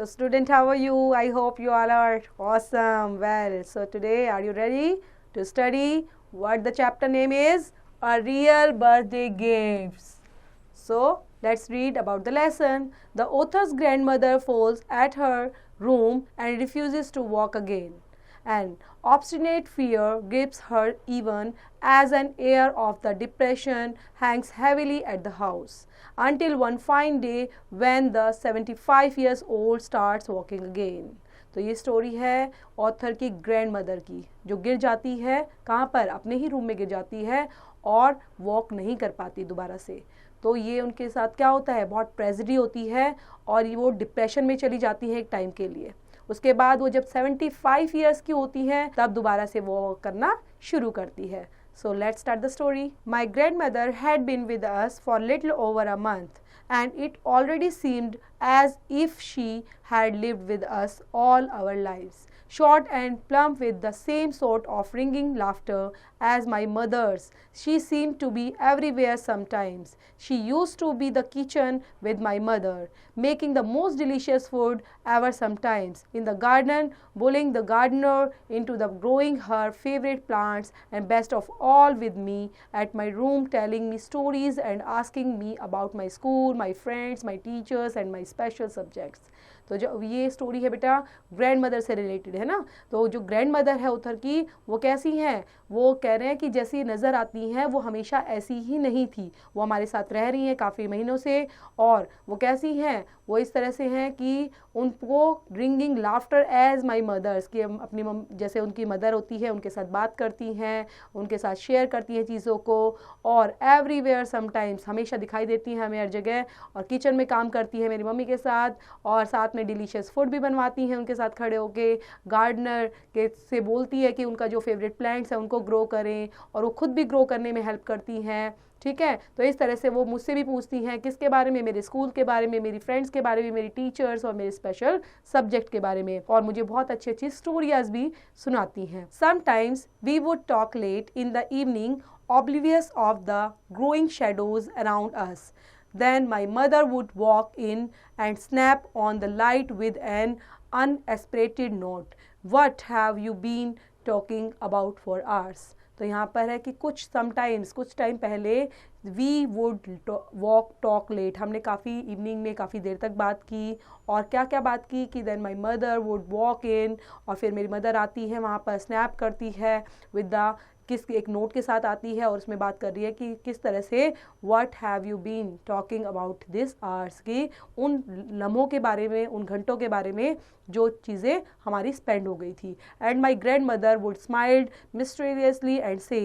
So student, how are you? I hope you all are awesome. Well, so today are you ready to study what the chapter name is? A real birthday gifts. So let's read about the lesson. The author's grandmother falls at her room and refuses to walk again. And obstinate fear grips her even as an air of the depression hangs heavily at the house. Until one fine day when the 75 years old starts walking again. तो ये story है author की grand mother की, जो गिर जाती है कहाँ पर, अपने ही रूम में गिर जाती है और वॉक नहीं कर पाती दोबारा से। तो ये उनके साथ क्या होता है, बहुत ट्रेजेडी होती है और वो डिप्रेशन में चली जाती है एक टाइम के लिए। उसके बाद वो जब 75 ईयर्स की होती हैं तब दोबारा से वो करना शुरू करती है। So let's start the story. My grandmother had been with us for little over a month, and it already seemed as if she had lived with us all our lives. Short and plump with the same sort of ringing laughter as my mother's, she seemed to be everywhere sometimes. She used to be in the kitchen with my mother, making the most delicious food ever sometimes, in the garden, bullying the gardener into the growing her favorite plants, and best of all with me at my room, telling me stories and asking me about my school, my friends, my teachers and my special subjects. तो जो ये story है बेटा grand mother से related है ना। तो जो ग्रैंड मदर है उथर की, वो कैसी हैं, वो कह रहे हैं कि जैसी नज़र आती हैं वो हमेशा ऐसी ही नहीं थी। वो हमारे साथ रह रही हैं काफ़ी महीनों से, और वो कैसी हैं, वो इस तरह से हैं कि उनको ringing laughter as my mother's, कि अपनी जैसे उनकी मदर होती है उनके साथ बात करती हैं, उनके साथ शेयर करती हैं चीज़ों को, और एवरीवेयर समटाइम्स, हमेशा दिखाई देती हैं हमें हर जगह, और किचन में काम करती है मेरी मम्मी के साथ, और साथ में डिलीशियस फूड भी बनवाती हैं उनके साथ खड़े होके, गार्डनर के से बोलती है कि उनका जो फेवरेट प्लांट्स है उनको ग्रो करें, और वो खुद भी ग्रो करने में हेल्प करती हैं। ठीक है, तो इस तरह से वो मुझसे भी पूछती हैं किसके बारे में, मेरे स्कूल के बारे में, मेरी फ्रेंड्स के बारे में, मेरी टीचर्स और मेरे स्पेशल सब्जेक्ट के बारे में, और मुझे बहुत अच्छी अच्छी स्टोरीज भी सुनाती हैं। Sometimes we would talk late in the evening, oblivious of the growing shadows around us. Then my mother would walk in and snap on the light with an unaspirated note. What have you been talking about for hours? तो यहाँ पर है कि कुछ sometimes, कुछ time पहले, we would walk talk late, हमने काफ़ी इवनिंग में काफ़ी देर तक बात की, और क्या क्या बात की कि then my mother would walk in, और फिर मेरी मदर आती है वहाँ पर, स्नैप करती है विद द किस एक नोट के साथ आती है, और उसमें बात कर रही है कि किस तरह से what have you been talking about this hours, की उन लम्हों के बारे में, उन घंटों के बारे में जो चीज़ें हमारी स्पेंड हो गई थी। And my grand mother would smiled mysteriously and say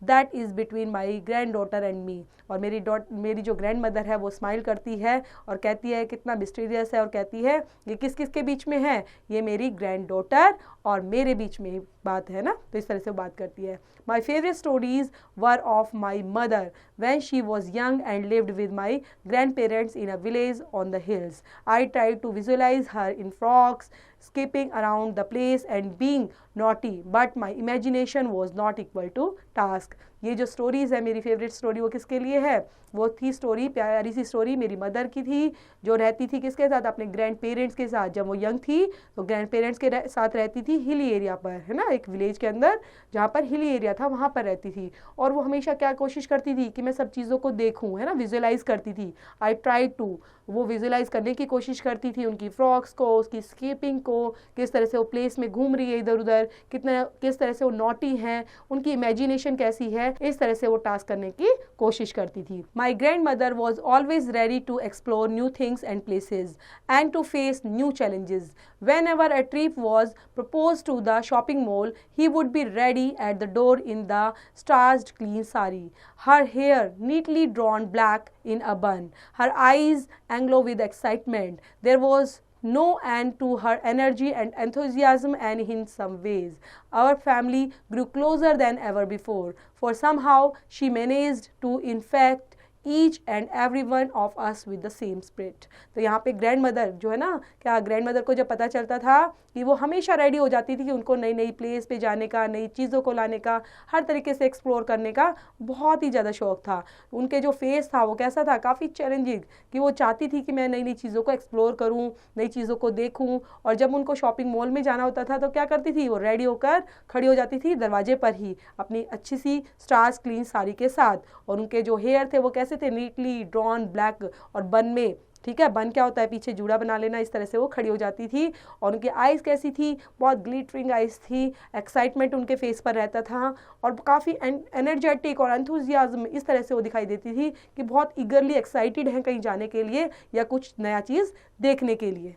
that is between my grand daughter and me, और मेरी जो ग्रैंड मदर है वो स्माइल करती है और कहती है, कितना मिस्टीरियस है, और कहती है ये किस किस के बीच में है, ये मेरी ग्रैंड डॉटर और मेरे बीच में बात है ना। तो इस तरह से वो बात करती है। My favorite stories were of my mother when she was young and lived with my grandparents in a village on the hills. I tried to visualize her in frocks, skipping around the place and being naughty, but my imagination was not equal to task. ये जो stories है, मेरी favourite story वो किसके लिए है, वो थी स्टोरी, प्यारी सी स्टोरी मेरी मदर की थी, जो रहती थी किसके साथ, अपने ग्रैंड पेरेंट्स के साथ। जब वो यंग थी तो ग्रैंड पेरेंट्स के साथ रहती थी हिली एरिया पर, है ना, एक विलेज के अंदर जहाँ पर हिली एरिया था वहाँ पर रहती थी, और वो हमेशा क्या कोशिश करती थी कि मैं सब चीज़ों को देखूँ, है ना, विजुअलाइज करती थी। आई ट्राई टू, वो विजुअलाइज करने की कोशिश करती थी उनकी फ्रॉक्स को, उसकी स्कीपिंग को, किस तरह से वो प्लेस में घूम रही है इधर उधर, किस तरह से वो नॉटी हैं, उनकी इमेजिनेशन कैसी है, इस तरह से वो टास्क करने की कोशिश करती थी। My grandmother was always ready to explore new things and places and to face new challenges. Whenever a trip was proposed to the shopping mall, he would be ready at the door in the starched clean sari, her hair neatly drawn black in a bun, her eyes aglow with excitement. There was no end to her energy and enthusiasm, and in some ways our family grew closer than ever before, for somehow she managed to infect each and every one of us with the same spirit. तो यहाँ पे grand mother जो है ना, क्या grand mother को जब पता चलता था कि वो हमेशा रेडी हो जाती थी कि उनको नई नई प्लेस पे जाने का, नई चीज़ों को लाने का, हर तरीके से एक्सप्लोर करने का बहुत ही ज़्यादा शौक था। उनके जो फेस था वो कैसा था, काफ़ी चैलेंजिंग, कि वो चाहती थी कि मैं नई नई चीज़ों को एक्सप्लोर करूँ, नई चीज़ों को देखूँ। और जब उनको शॉपिंग मॉल में जाना होता था तो क्या करती थी, वो रेडी होकर खड़ी हो जाती थी दरवाजे पर ही अपनी अच्छी सी स्टार्स क्लीन साड़ी के साथ। और उनके जो हेयर थे वो कैसे थे, नीटली ड्रॉन ब्लैक और बन में, ठीक है, बन क्या होता है, पीछे जूड़ा बना लेना, इस तरह से वो खड़ी हो जाती थी। और उनकी आइज़ कैसी थी, बहुत ग्लिटरिंग आइज़ थी, एक्साइटमेंट उनके फेस पर रहता था और काफ़ी एनर्जेटिक और एंथुजियाज्म इस तरह से वो दिखाई देती थी कि बहुत ईगरली एक्साइटेड हैं कहीं जाने के लिए या कुछ नया चीज़ देखने के लिए।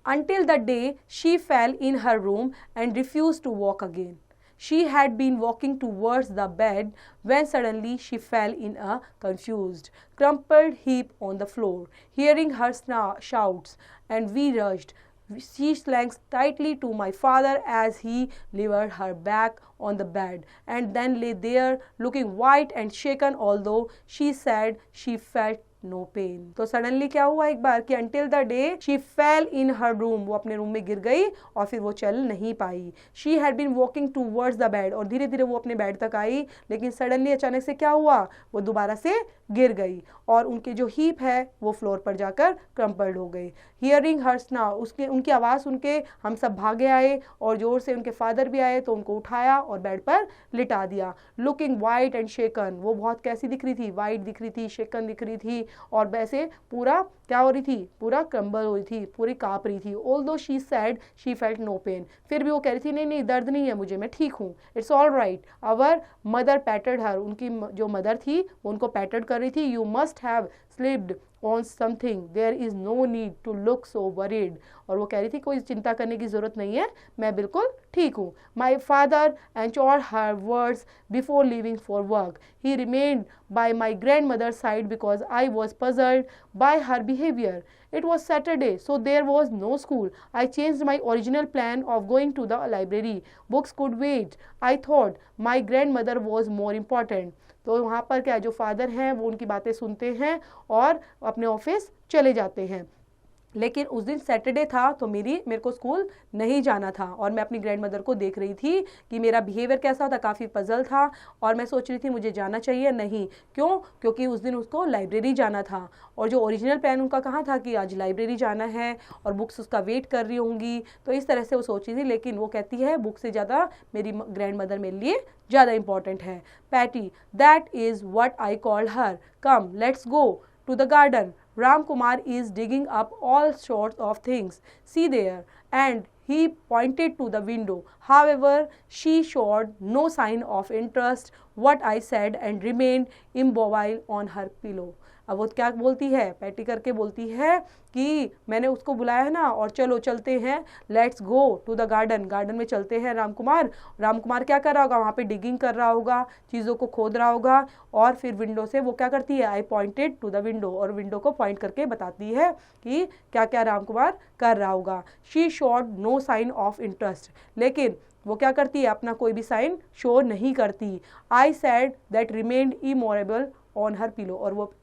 Until the day she fell in her room and refused to walk again. She had been walking towards the bed when suddenly she fell in a confused, crumpled heap on the floor. Hearing her shouts, and we rushed. She clung tightly to my father as he levered her back on the bed and then lay there looking white and shaken, although she said she felt no pain. तो suddenly क्या हुआ एक बार कि until the day she fell in her room, वो अपने room में गिर गई और फिर वो चल नहीं पाई। She had been walking towards the bed, और धीरे धीरे वो अपने बेड तक आई, लेकिन सडनली अचानक से क्या हुआ, वो दोबारा से गिर गई और उनके जो हीप है वो फ्लोर पर जाकर क्रम्पल्ड हो गई। हियरिंग हर स्नाउ, उसके उनकी आवाज़ सुन के हम सब भागे आए और ज़ोर से उनके फादर भी आए तो उनको उठाया और बेड पर लिटा दिया। लुकिंग वाइट एंड शेकन, वो बहुत कैसी दिख रही थी, वाइट दिख रही थी, शेकन दिख रही थी और वैसे पूरा क्या हो रही थी, पूरा क्रम्बल हो रही थी, पूरी काँप रही थी। Although she said she felt no pain, फिर भी वो कह रही थी नहीं नहीं दर्द नहीं है मुझे, मैं ठीक हूँ, it's all right. Our mother patted her, उनकी जो मदर थी वो उनको पैटेड कर रही थी। You must have slipped on something, there is no need to look so worried, और वो कह रही थी कोई चिंता करने की ज़रूरत नहीं है, मैं बिल्कुल ठीक हूँ। My father ensured her words before leaving for work. He remained by my grandmother's side because I was puzzled by her behavior. It was Saturday, so there was no school. I changed my original plan of going to the library. Books could wait. I thought my grandmother was more important. तो वहाँ पर क्या, जो father हैं वो उनकी बातें सुनते हैं और अपने ऑफिस चले जाते हैं। लेकिन उस दिन सैटरडे था तो मेरे को स्कूल नहीं जाना था और मैं अपनी ग्रैंड मदर को देख रही थी कि मेरा बिहेवियर कैसा था, काफ़ी पजल था और मैं सोच रही थी मुझे जाना चाहिए नहीं, क्यों, क्योंकि उस दिन उसको लाइब्रेरी जाना था और जो ओरिजिनल प्लान उनका कहाँ था कि आज लाइब्रेरी जाना है और बुक्स उसका वेट कर रही होंगी, तो इस तरह से वो सोच रही थी। लेकिन वो कहती है बुक से ज़्यादा मेरी ग्रैंड मदर मेरे लिए ज़्यादा इंपॉर्टेंट है। Patty, that is what I called her, come let's go to the garden. Ram Kumar is digging up all sorts of things. See there. And he pointed to the window. However, she showed no sign of interest what I said and remained immobile on her pillow. अब वो क्या बोलती है, patty करके बोलती है कि मैंने उसको बुलाया है ना और चलो चलते हैं, let's go to the garden, garden में चलते हैं। राम कुमार क्या कर रहा होगा, वहाँ पे डिगिंग कर रहा होगा, चीज़ों को खोद रहा होगा और फिर विंडो से वो क्या करती है, I pointed to the window, और विंडो को पॉइंट करके बताती है कि क्या क्या राम कुमार कर रहा होगा। She showed no sign of interest, लेकिन वो क्या करती है, अपना कोई भी साइन शो नहीं करती। I said that remained immovable on her pillow, और वो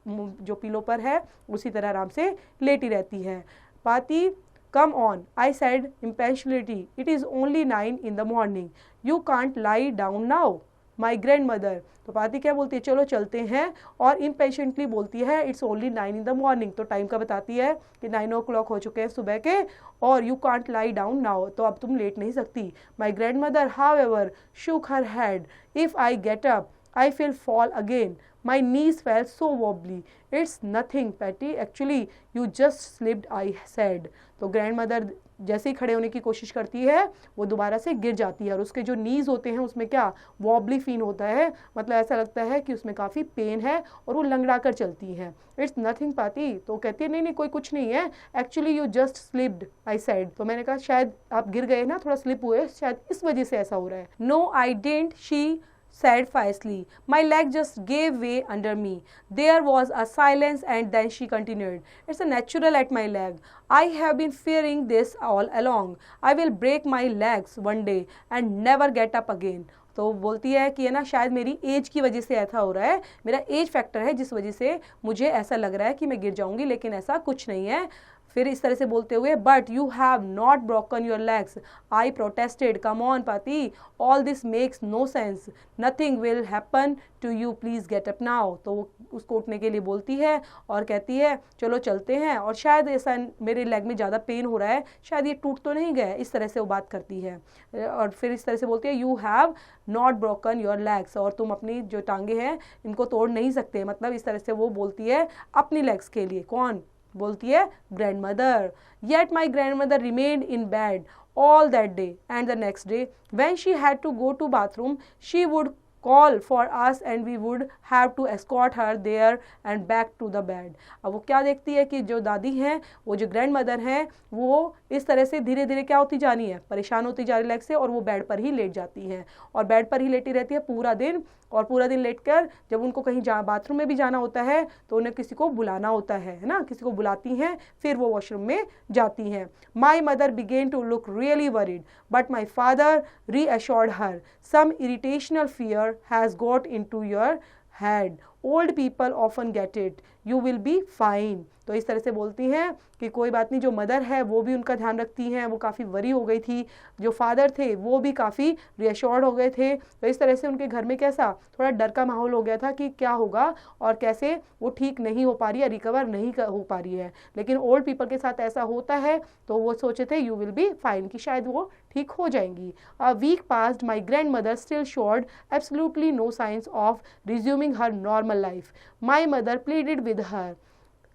जो पिलो पर है उसी तरह आराम से लेटी रहती है। Paati, come on, I said impatiently, it is only 9 in the morning, you can't lie down now my grandmother. तो पाती क्या बोलती है, चलो चलते हैं, और इम्पेशेंटली बोलती है it's only 9 in the morning, तो टाइम का बताती है कि 9 o'clock हो चुके हैं सुबह के, और you can't lie down now, तो अब तुम लेट नहीं सकती। My grand mother however shook her head, if I get up I will fall again. My knees felt so wobbly. It's nothing, Patty. Actually, you just slipped, I said. तो grand mother जैसे ही खड़े होने की कोशिश करती है वो दोबारा से गिर जाती है और उसके जो नीज होते हैं उसमें क्या वॉबली फील होता है, मतलब ऐसा लगता है कि उसमें काफ़ी पेन है और वो लंगड़ा कर चलती है। इट्स नथिंग पाती, तो कहती है नहीं नहीं कोई कुछ नहीं है, actually you just slipped I said, तो मैंने कहा शायद आप गिर गए ना, थोड़ा स्लिप हुए, शायद इस वजह से ऐसा हो रहा है। No I didn't, she said fiercely. My leg just gave way under me. There was a silence and then she continued. It's a natural at my leg. I have been fearing this all along. I will break my legs one day and never get up again. तो बोलती है कि है ना, शायद मेरी as की वजह से ऐसा हो रहा है, मेरा एज फैक्टर है जिस वजह से मुझे ऐसा लग रहा है कि मैं गिर जाऊंगी, लेकिन ऐसा कुछ नहीं है. फिर इस तरह से बोलते हुए, but you have not broken your legs. I protested. Come on Paati, all this makes no sense. Nothing will happen to you, please get up now. तो वो उसको उठने के लिए बोलती है और कहती है चलो चलते हैं, और शायद ऐसा मेरे लेग में ज़्यादा पेन हो रहा है, शायद ये टूट तो नहीं गया. इस तरह से वो बात करती है. और फिर इस तरह से बोलती है, you have not broken your legs. और तुम अपनी जो टांगे हैं इनको तोड़ नहीं सकते. मतलब इस तरह से वो बोलती है अपनी लेग्स के लिए. कौन बोलती है? Grand mother. Yet my grand mother remained in bed all that day, and the next day when she had to go to bathroom she would call for us and we would have to escort her there and back to the bed. अब वो क्या देखती है कि जो दादी हैं, वो जो ग्रैंड मदर हैं, वो इस तरह से धीरे धीरे क्या होती जानी है, परेशान होती जा रही लेग से, और वो बेड पर ही लेट जाती हैं और बेड पर ही लेटी रहती है पूरा दिन. और पूरा दिन लेटकर जब उनको कहीं बाथरूम में भी जाना होता है तो उन्हें किसी को बुलाना होता है ना, किसी को बुलाती हैं, फिर वो वॉशरूम में जाती हैं. My mother began to look really worried but my father reassured her. Some irrational fear has got into your head. Old people often get it. You will be fine. तो इस तरह से बोलती हैं कि कोई बात नहीं. जो मदर है वो भी उनका ध्यान रखती हैं, वो काफ़ी वरी हो गई थी. जो फादर थे वो भी काफ़ी रिएश्योर्ड हो गए थे. तो इस तरह से उनके घर में कैसा थोड़ा डर का माहौल हो गया था कि क्या होगा और कैसे वो ठीक नहीं हो पा रही है, रिकवर नहीं हो पा रही है. लेकिन ओल्ड पीपल के साथ ऐसा होता है तो वो सोचे थे यू विल बी फाइन, कि शायद वो ठीक हो जाएंगी. A week passed. My grandmother still showed absolutely no signs of resuming her normal life. My mother pleaded with her,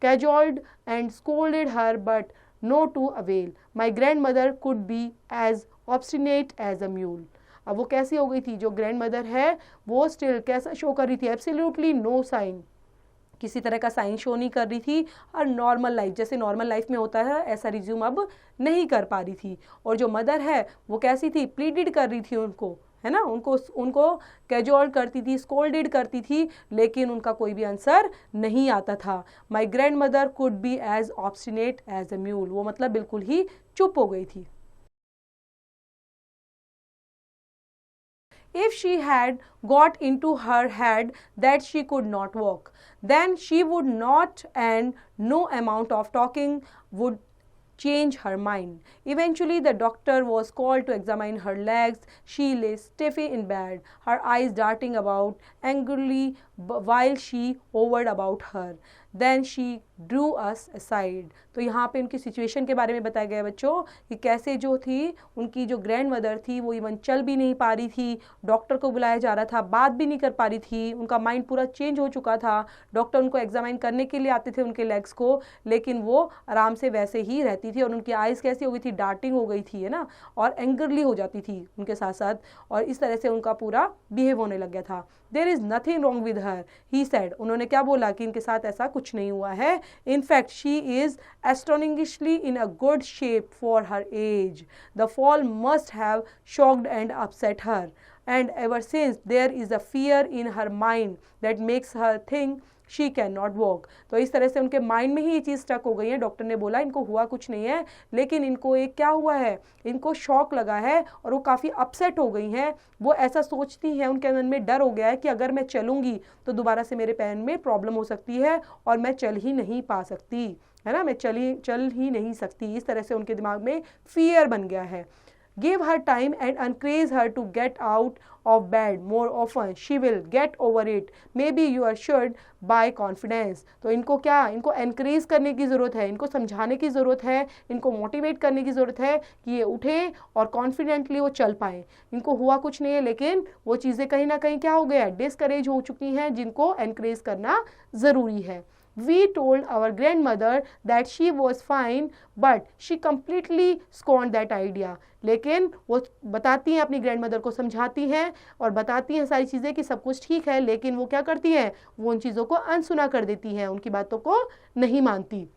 cajoled and scolded her, but no to avail. My grandmother could be as obstinate as a mule. अब वो कैसी हो गई थी? जो grand mother है वो still कैसा शो कर रही थी? एब्सोल्युटली नो साइन, किसी तरह का साइन शो नहीं कर रही थी. और नॉर्मल लाइफ, जैसे नॉर्मल लाइफ में होता है ऐसा रिज्यूम अब नहीं कर पा रही थी. और जो मदर है वो कैसी थी? प्लीडेड कर रही थी उनको, है ना, उनको कैजुअल करती थी, स्कोल्डेड करती थी, लेकिन उनका कोई भी आंसर नहीं आता था. My grandmother could be as obstinate as a mule. वो मतलब बिल्कुल ही चुप हो गई थी. If she had got into her head that she could not walk, then she would not, and no amount of talking would change her mind. Eventually the doctor was called to examine her legs. She lay stiff in bed, her eyes darting about angrily while she hovered about her. Then she drew us aside. तो यहाँ पे उनकी situation के बारे में बताया गया बच्चों कि कैसे जो थी उनकी जो ग्रैंड मदर थी वो इवन चल भी नहीं पा रही थी. डॉक्टर को बुलाया जा रहा था, बात भी नहीं कर पा रही थी, उनका माइंड पूरा चेंज हो चुका था. डॉक्टर उनको एग्जामिन करने के लिए आते थे उनके लेग्स को, लेकिन वो आराम से वैसे ही रहती थी. और उनकी आइज़ कैसी हो गई थी? डार्टिंग हो गई थी, है ना, और एंगरली हो जाती थी उनके साथ साथ. और इस तरह से उनका पूरा बिहेव होने लग गया था. There is nothing wrong with her, he said. उन्होंने क्या बोला कि इनके साथ ऐसा कुछ नहीं हुआ है. In fact she is astonishingly in a good shape for her age. The fall must have shocked and upset her, and ever since there is a fear in her mind that makes her think she cannot walk. तो इस तरह से उनके mind में ही ये चीज़ stuck हो गई है. डॉक्टर ने बोला इनको हुआ कुछ नहीं है, लेकिन इनको एक क्या हुआ है, इनको शॉक लगा है और वो काफ़ी अपसेट हो गई हैं. वो ऐसा सोचती हैं, उनके मन में डर हो गया है कि अगर मैं चलूँगी तो दोबारा से मेरे पैर में प्रॉब्लम हो सकती है और मैं चल ही नहीं पा सकती, है ना, मैं चल ही नहीं सकती. इस तरह से उनके दिमाग में फियर बन गया है. Give her time and encourage her to get out of bed more often. She will get over it. Maybe you are assured by confidence. तो इनको क्या, इनको encourage करने की ज़रूरत है, इनको समझाने की ज़रूरत है, इनको मोटिवेट करने की ज़रूरत है कि ये उठें और कॉन्फिडेंटली वो चल पाएँ. इनको हुआ कुछ नहीं है, लेकिन वो चीज़ें कहीं ना कहीं क्या हो गया, डिस्करेज हो चुकी हैं, जिनको encourage करना ज़रूरी है. We told our grandmother that she was fine, but she completely scorned that idea. लेकिन वो बताती हैं, अपनी ग्रैंडमदर को समझाती हैं और बताती हैं सारी चीज़ें कि सब कुछ ठीक है, लेकिन वो क्या करती हैं, वो उन चीज़ों को अनसुना कर देती हैं, उनकी बातों को नहीं मानती.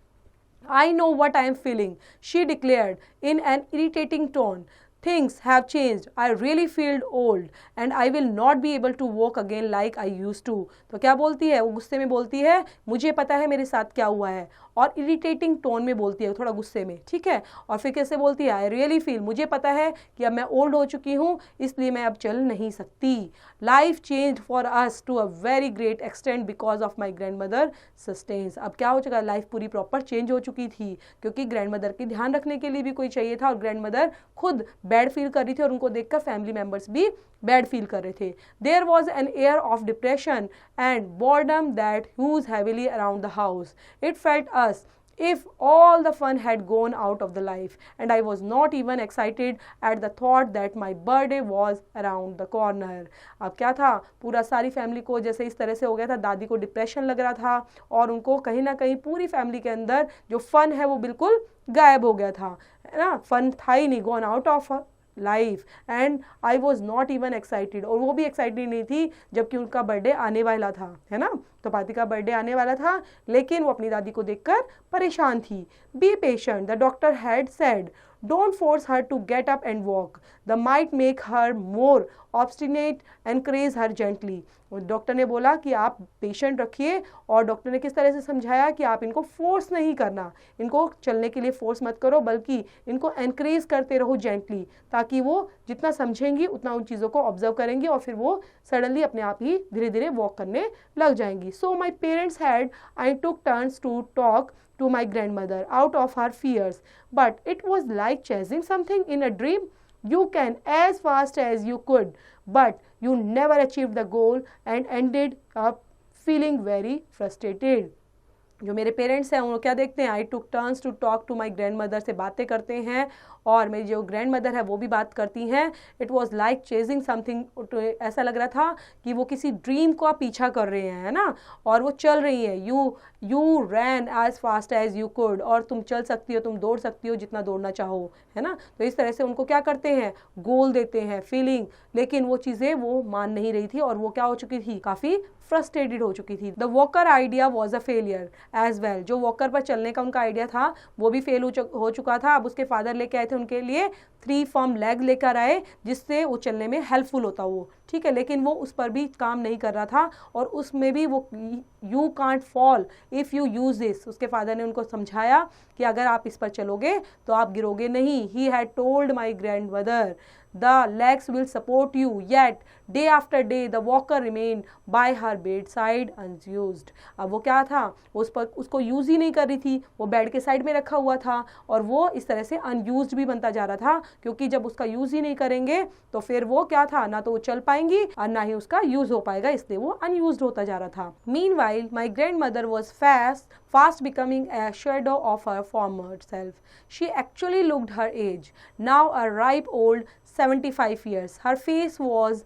I know what I am feeling, she declared in an irritating tone. things have changed. I really feel old and I will not be able to walk again like I used to. तो क्या बोलती है वो? गुस्से में बोलती है मुझे पता है मेरे साथ क्या हुआ है, और इरिटेटिंग टोन में बोलती है, थोड़ा गुस्से में, ठीक है। और फिर कैसे बोलती है? आई रियली फील, मुझे पता है कि अब मैं ओल्ड हो चुकी हूँ इसलिए मैं अब चल नहीं सकती। Life change for us to a very great extent because of my grandmother sustenance. अब क्या हो चुका, लाइफ पूरी प्रॉपर चेंज हो चुकी थी क्योंकि ग्रैंड मदर की ध्यान रखने के लिए भी कोई चाहिए था, और ग्रैंड मदर खुद बैड फील कर रही थी और उनको देखकर फैमिली मेम्बर्स भी बैड फील कर रहे थे। There was an air of depression and boredom that hung heavily around the house. It felt as if all the fun had gone out of the life, and I was not even excited at the thought that my birthday was around the corner. अब क्या था, पूरा सारी family को जैसे इस तरह से हो गया था, दादी को डिप्रेशन लग रहा था और उनको कहीं ना कहीं पूरी फैमिली के अंदर जो फन है वो बिल्कुल गायब हो गया था, है ना। फन था ही नहीं, gone out of life, and I was not even excited, और वो भी एक्साइटेड नहीं थी जबकि उनका बर्थडे आने वाला था, है ना। तो पाती का बर्थडे आने वाला था लेकिन वो अपनी दादी को देखकर परेशान थी। Be patient, the doctor had said, don't force her to get up and walk, the might make her more obstinate, encourage her gently. Doctor ने बोला कि आप पेशेंट रखिए, और डॉक्टर ने किस तरह से समझाया कि आप इनको फोर्स नहीं करना, इनको चलने के लिए फोर्स मत करो बल्कि इनको एनकरेज करते रहो जेंटली, ताकि वो जितना समझेंगी उतना उन चीज़ों को ऑब्जर्व करेंगी और फिर वो सडनली अपने आप ही धीरे धीरे वॉक करने लग जाएंगी। So my parents had, I took turns to talk to my grandmother out of her fears, but it was like chasing something in a dream. You can as fast as you could, but you never achieved the goal and ended up feeling very frustrated. जो मेरे parents हैं वो क्या देखते हैं, I took turns to talk to my grandmother, से बातें करते हैं और मेरी जो ग्रैंड मदर है वो भी बात करती हैं। It was like chasing something, ऐसा लग रहा था कि वो किसी ड्रीम को आप पीछा कर रहे हैं, है ना, और वो चल रही है। You ran as fast as you could, और तुम चल सकती हो, तुम दौड़ सकती हो जितना दौड़ना चाहो, है ना। तो इस तरह से उनको क्या करते हैं, गोल देते हैं, फीलिंग, लेकिन वो चीज़ें वो मान नहीं रही थी और वो क्या हो चुकी थी, काफ़ी फ्रस्ट्रेटेड हो चुकी थी। The walker idea was a failure as well, जो वॉकर पर चलने का उनका आइडिया था वो भी फेल हो चुका था। अब उसके फादर लेके आए थे उनके लिए 3 फर्म लेग लेकर आए जिससे वो चलने में हेल्पफुल होता वो, ठीक है, लेकिन वो उस पर भी काम नहीं कर रहा था और उसमें भी वो you can't fall if you use this, उसके फादर ने उनको समझाया कि अगर आप इस पर चलोगे तो आप गिरोगे नहीं। He had told my grand mother the legs will support you, yet day after day the walker remained by her bedside unused. अब वो क्या था, उसको यूज़ ही नहीं कर रही थी, वो बेड के साइड में रखा हुआ था और वो इस तरह से अनयूज्ड भी बनता जा रहा था, क्योंकि जब उसका यूज़ ही नहीं करेंगे तो फिर वो क्या था, ना तो वो चल पाएंगी और ना ही उसका यूज़ हो पाएगा, इसलिए वो अनयूज्ड होता जा रहा था। Meanwhile, my grandmother was fast becoming a shadow of her former self. She actually looked her age, now a ripe old 75 years. Her face was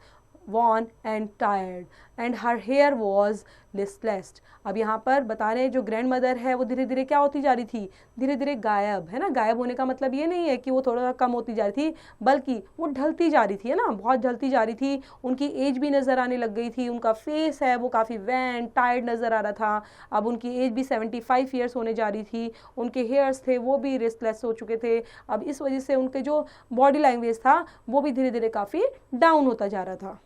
worn and tired and her hair was listless. अब यहाँ पर बता रहे हैं जो grand mother है वो धीरे धीरे क्या होती जा रही थी, धीरे धीरे गायब, है ना। गायब होने का मतलब ये नहीं है कि वो थोड़ा कम होती जा रही थी, बल्कि वो ढलती जा रही थी, है ना, बहुत ढलती जा रही थी। उनकी एज भी नज़र आने लग गई थी, उनका फेस है वो काफ़ी वैन टायर्ड नज़र आ रहा था। अब उनकी एज भी 75 ईयर्स होने जा रही थी, उनके हेयर्स थे वो भी रेस्टलेस हो चुके थे। अब इस वजह से उनके जो बॉडी लैंग्वेज था वो भी धीरे धीरे काफ़ी डाउन होता जा रहा था।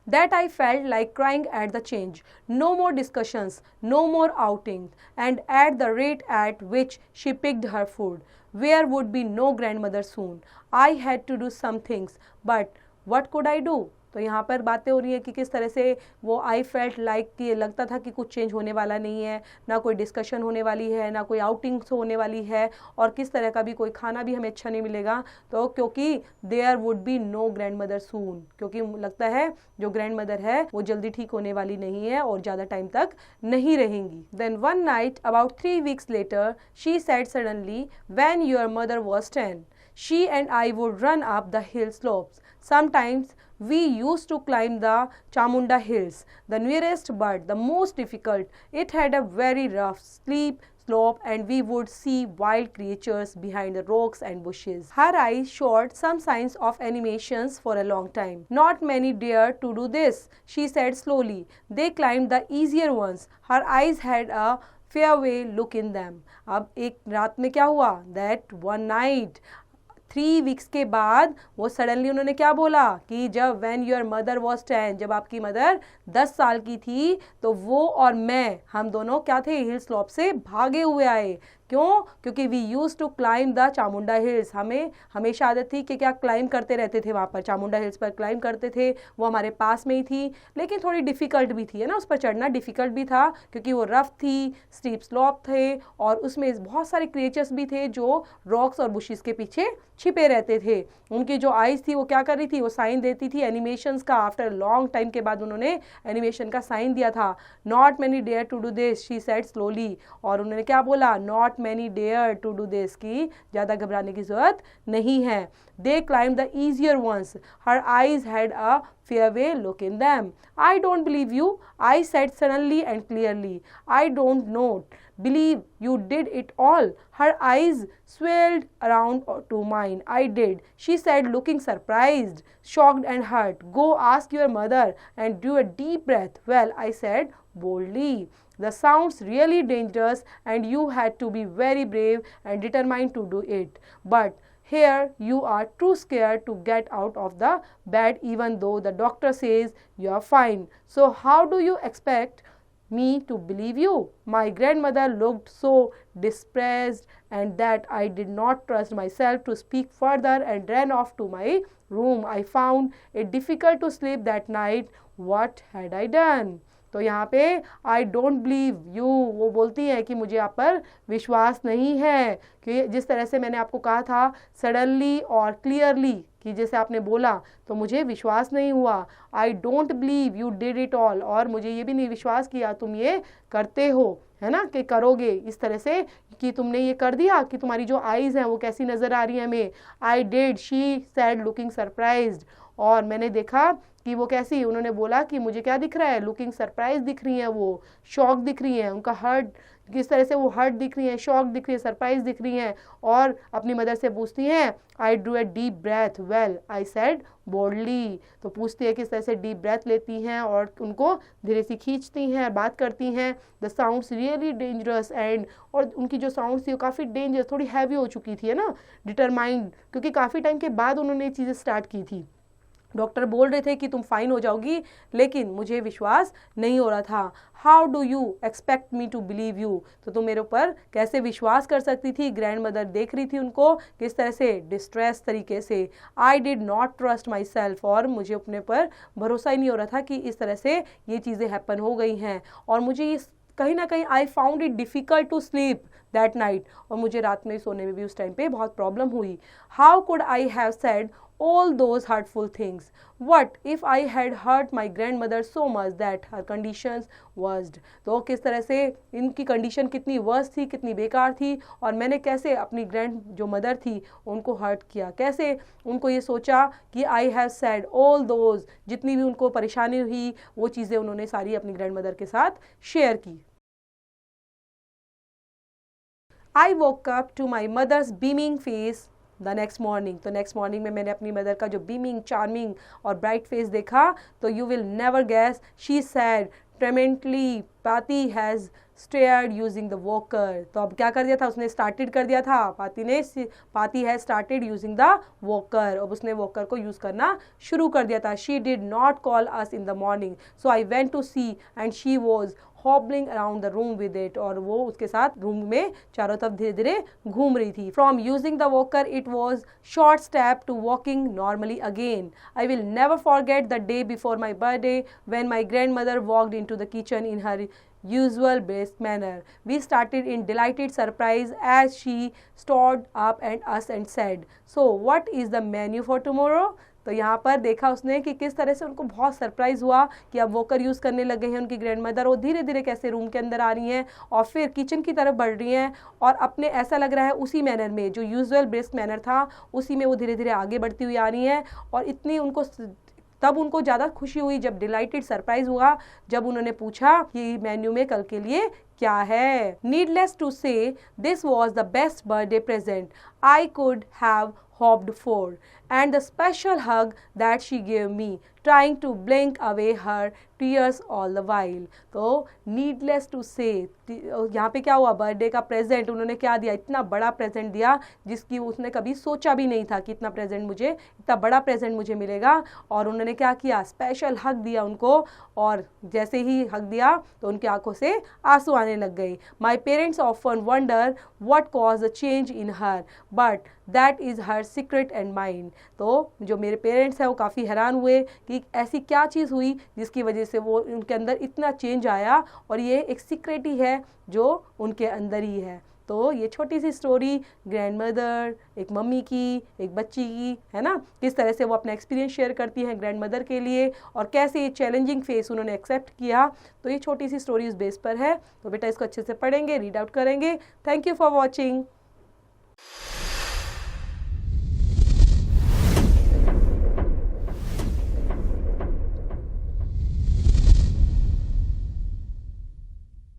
That I felt like crying at the change. No more discussions, no more outings, and at the rate at which she picked her food, there would be no grandmother soon. I had to do some things, but what could I do? तो यहाँ पर बातें हो रही है कि किस तरह से वो आई फेल्ट लाइक कि लगता था कि कुछ चेंज होने वाला नहीं है, ना कोई डिस्कशन होने वाली है, ना कोई आउटिंग्स होने वाली है, और किस तरह का भी कोई खाना भी हमें अच्छा नहीं मिलेगा, तो क्योंकि there would be no grandmother soon, क्योंकि लगता है जो ग्रैंड मदर है वो जल्दी ठीक होने वाली नहीं है और ज़्यादा टाइम तक नहीं रहेंगी। Then one night about 3 weeks later she said suddenly, when your mother was 10 she and I would run up the hill slopes. Sometimes we used to climb the Chamunda hills, the nearest but the most difficult. It had a very rough, steep slope and we would see wild creatures behind the rocks and bushes. Her eyes showed some signs of animations for a long time. Not many dared to do this, she said slowly. They climbed the easier ones. Her eyes had a farewell look in them. अब एक रात में क्या हुआ, that one night 3 weeks के बाद वो suddenly उन्होंने क्या बोला कि जब when your mother was 10, जब आपकी मदर 10 साल की थी, तो वो और मैं, हम दोनों क्या थे, हिल स्लॉप से भागे हुए आए. क्यों? क्योंकि we use to climb the Chamunda hills. हमें हमेशा आदत थी कि क्या क्लाइम करते रहते थे, वहाँ पर चामुंडा हिल्स पर क्लाइम करते थे. वो हमारे पास में ही थी, लेकिन थोड़ी डिफ़िकल्ट भी थी, है ना, उस पर चढ़ना डिफ़िकल्ट भी था क्योंकि वो रफ थी, स्टीप स्लॉप थे और उसमें बहुत सारे क्रिएचर्स भी थे जो रॉक्स और बुशेस के पीछे छिपे रहते थे. उनकी जो आइज़ थी वो क्या कर रही थी, वो साइन देती थी एनिमेशंस का. आफ्टर लॉन्ग टाइम के बाद उन्होंने एनिमेशन का साइन दिया था. Not many dare to do this, she said slowly. और उन्होंने क्या बोला, not many dare to do this, की ज़्यादा घबराने की ज़रूरत नहीं है. They climb the easier ones, her eyes had a farewell look in them. I don't believe you, I said suddenly and clearly. I don't know. Believe you did it all. Her eyes swelled around to mine. I did, she said, looking surprised, shocked and hurt. Go ask your mother and do a deep breath. Well, I said boldly. The sounds really dangerous and you had to be very brave and determined to do it. But here you are too scared to get out of the bed even though the doctor says you are fine. So how do you expect me to believe you? My grandmother looked so distressed and that I did not trust myself to speak further and ran off to my room. I found it difficult to sleep that night. What had I done? तो यहाँ पे I don't believe you, वो बोलती है कि मुझे आप पर विश्वास नहीं है, कि जिस तरह से मैंने आपको कहा था सडनली और क्लियरली, कि जैसे आपने बोला तो मुझे विश्वास नहीं हुआ. I don't believe you did it all, और मुझे ये भी नहीं विश्वास किया तुम ये करते हो, है ना, कि करोगे इस तरह से, कि तुमने ये कर दिया, कि तुम्हारी जो आईज़ हैं वो कैसी नज़र आ रही हैं हमें. I did, she said looking surprised, और मैंने देखा कि वो कैसी, उन्होंने बोला कि मुझे क्या दिख रहा है, लुकिंग सरप्राइज दिख रही हैं, वो शॉक दिख रही हैं, उनका हर्ट, किस तरह से वो हर्ट दिख रही हैं, शॉक दिख रही है, सरप्राइज दिख रही हैं. और अपनी मदर से पूछती हैं, I drew a deep breath. Well I said boldly. तो पूछती है किस तरह से डीप ब्रेथ लेती हैं और उनको धीरे से खींचती हैं, बात करती हैं. The sounds really dangerous and, और उनकी जो साउंड्स थी वो काफ़ी डेंजरस, थोड़ी हैवी हो चुकी थी, है ना, डिटरमाइंड, क्योंकि काफ़ी टाइम के बाद उन्होंने ये चीज़ें स्टार्ट की थी. डॉक्टर बोल रहे थे कि तुम फाइन हो जाओगी, लेकिन मुझे विश्वास नहीं हो रहा था. How do you expect me to believe you, तो तुम मेरे ऊपर कैसे विश्वास कर सकती थी. ग्रैंड मदर देख रही थी उनको किस तरह से डिस्ट्रेस तरीके से. I did not trust my self, और मुझे अपने पर भरोसा ही नहीं हो रहा था कि इस तरह से ये चीज़ें हैपन हो गई हैं. और मुझे ये कहीं ना कहीं I found it difficult to sleep that night, और मुझे रात में सोने में भी उस टाइम पे बहुत प्रॉब्लम हुई. How could I have said all those hurtful things? What if I had hurt my grandmother so much that her conditions worst? तो किस तरह से इनकी कंडीशन कितनी वर्स्ट थी, कितनी बेकार थी, और मैंने कैसे अपनी ग्रैंड जो मदर थी उनको हर्ट किया, कैसे उनको ये सोचा कि I have said all those, जितनी भी उनको परेशानी हुई वो चीज़ें उन्होंने सारी अपनी ग्रैंड मदर के साथ शेयर की. I woke up to my mother's beaming face the next morning. तो नेक्स्ट मॉर्निंग में मैंने अपनी मदर का जो बीमिंग, चार्मिंग और ब्राइट फेस देखा, तो you will never guess, she said tremendously Paati has started using the walker. तो अब क्या कर दिया था, उसने स्टार्टेड कर दिया था, पाती has started using the walker, अब उसने वॉकर को यूज़ करना शुरू कर दिया था. She did not call us in the morning, so I went to see and she was hobbling around the room with it, और वो उसके साथ रूम में चारों तरफ धीरे धीरे घूम रही थी. From using the walker it was short step to walking normally again. I will never forget the day before my birthday when my grandmother walked into the kitchen in her usual brisk manner. We started in delighted surprise as she stood up and us and said, so what is the menu for tomorrow? तो यहाँ पर देखा उसने कि किस तरह से उनको बहुत सरप्राइज़ हुआ कि अब वॉकर यूज़ करने लगे हैं उनकी ग्रैंड मदर, और धीरे धीरे कैसे रूम के अंदर आ रही हैं और फिर किचन की तरफ बढ़ रही हैं, और अपने ऐसा लग रहा है उसी मैनर में जो यूजुअल ब्रिस्क मैनर था उसी में वो धीरे धीरे आगे बढ़ती हुई आ रही हैं. और इतनी उनको तब उनको ज़्यादा खुशी हुई जब डिलाइटेड सरप्राइज हुआ जब उन्होंने पूछा कि मेन्यू में कल के लिए क्या है. नीडलेस टू से this was the best birthday present I could have hoped for, and the special hug that she gave me, trying to blink away her tears all the while. तो needless to से, यहाँ पे क्या हुआ, birthday का present उन्होंने क्या दिया, इतना बड़ा प्रेजेंट दिया जिसकी उसने कभी सोचा भी नहीं था कि इतना बड़ा प्रेजेंट मुझे मिलेगा। और उन्होंने क्या किया, स्पेशल हग दिया उनको, और जैसे ही हग दिया तो उनकी आंखों से आंसू आने लग गए। My parents often wonder what cause the change in her but that is her secret and mind. तो जो मेरे पेरेंट्स हैं वो काफ़ी हैरान हुए कि ऐसी क्या चीज़ हुई जिसकी वजह से वो उनके अंदर इतना चेंज आया, और ये एक सीक्रेट ही है जो उनके अंदर ही है। तो ये छोटी सी स्टोरी ग्रैंड मदर, एक मम्मी की, एक बच्ची की, है ना, किस तरह से वो अपना एक्सपीरियंस शेयर करती हैं ग्रैंड मदर के लिए, और कैसे ये चैलेंजिंग फेस उन्होंने एक्सेप्ट किया। तो ये छोटी सी स्टोरी इस बेस पर है। तो बेटा इसको अच्छे से पढ़ेंगे, रीड आउट करेंगे। Thank you for watching.